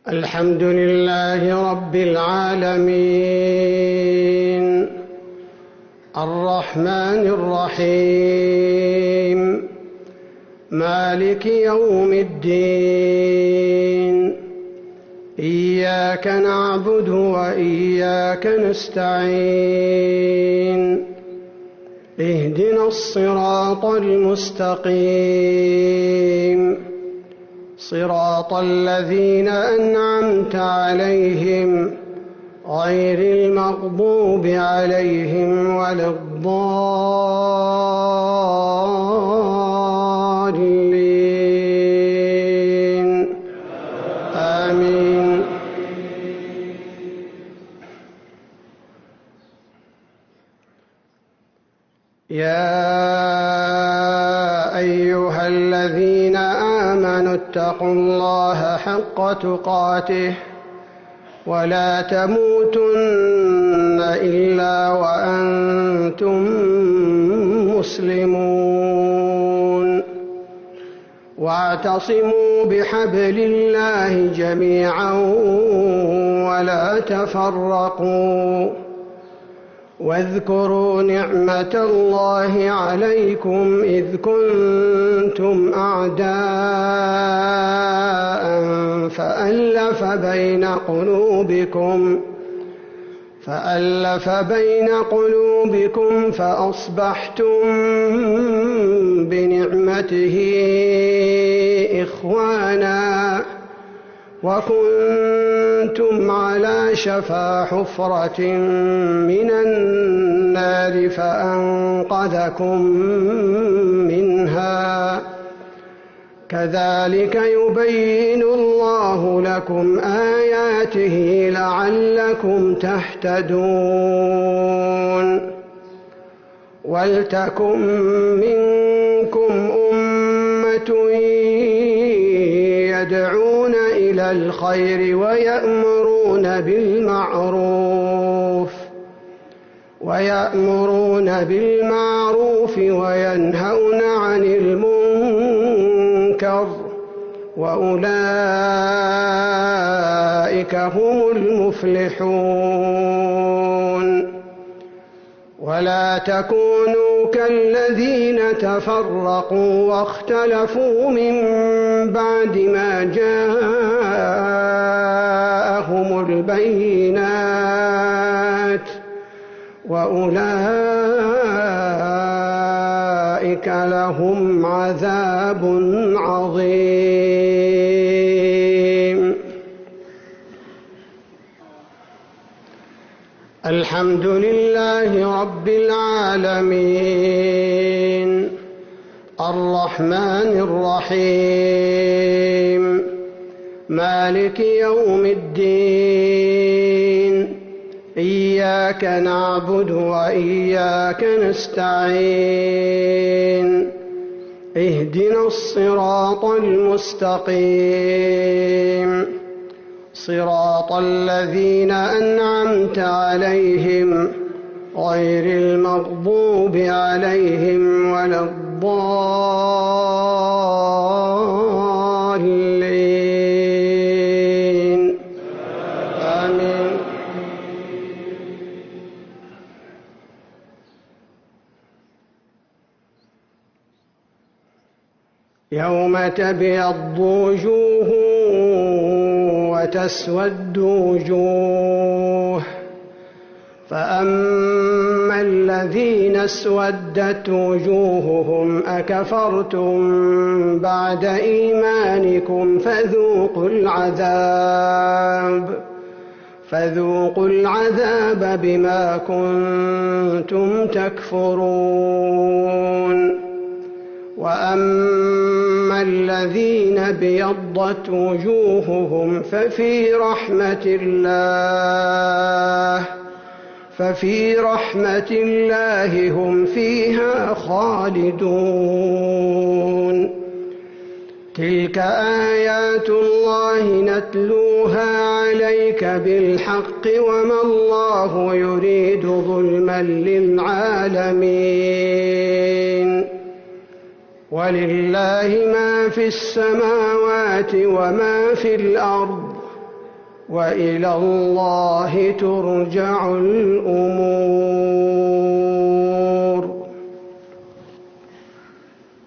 الحمد لله رب العالمين الرحمن الرحيم مالك يوم الدين إياك نعبد وإياك نستعين اهدنا الصراط المستقيم صراط الذين أنعمت عليهم غير المغضوب عليهم ولا الضالين آمين. يا أيها الذين آمنوا اتقوا الله حق تقاته ولا تموتن إلا وأنتم مسلمون واعتصموا بحبل الله جميعا ولا تفرقوا واذكروا نعمة الله عليكم إذ كنتم أعداء فألف بين قلوبكم فأصبحتم بنعمته إخوانا وكنتم على شفا حفرة من النار فأنقذكم منها كذلك يبين الله لكم آياته لعلكم تهتدون ولتكن منكم أمة يدعون إلى الخير ويأمرون بالمعروف وينهون عن المنكر وأولئك هم المفلحون ولا تكونوا كالذين تفرقوا واختلفوا من بعد ما جاءهم البينات وأولئك لهم عذاب عظيم. الحمد لله رب العالمين الرحمن الرحيم مالك يوم الدين إياك نعبد وإياك نستعين اهدنا الصراط المستقيم صراط الذين أنعمت عليهم غير المغضوب عليهم ولا الضالين آمين. يوم تبيض وجوه وتسود وجوه فأما الذين اسودت وجوههم أكفرتم بعد إيمانكم فذوقوا العذاب بما كنتم تكفرون. وأما الذين ابيضت وجوههم ففي رحمة الله هم فيها خالدون. تلك آيات الله نتلوها عليك بالحق وما الله يريد ظلما للعالمين. ولله ما في السماوات وما في الأرض وإلى الله ترجع الأمور.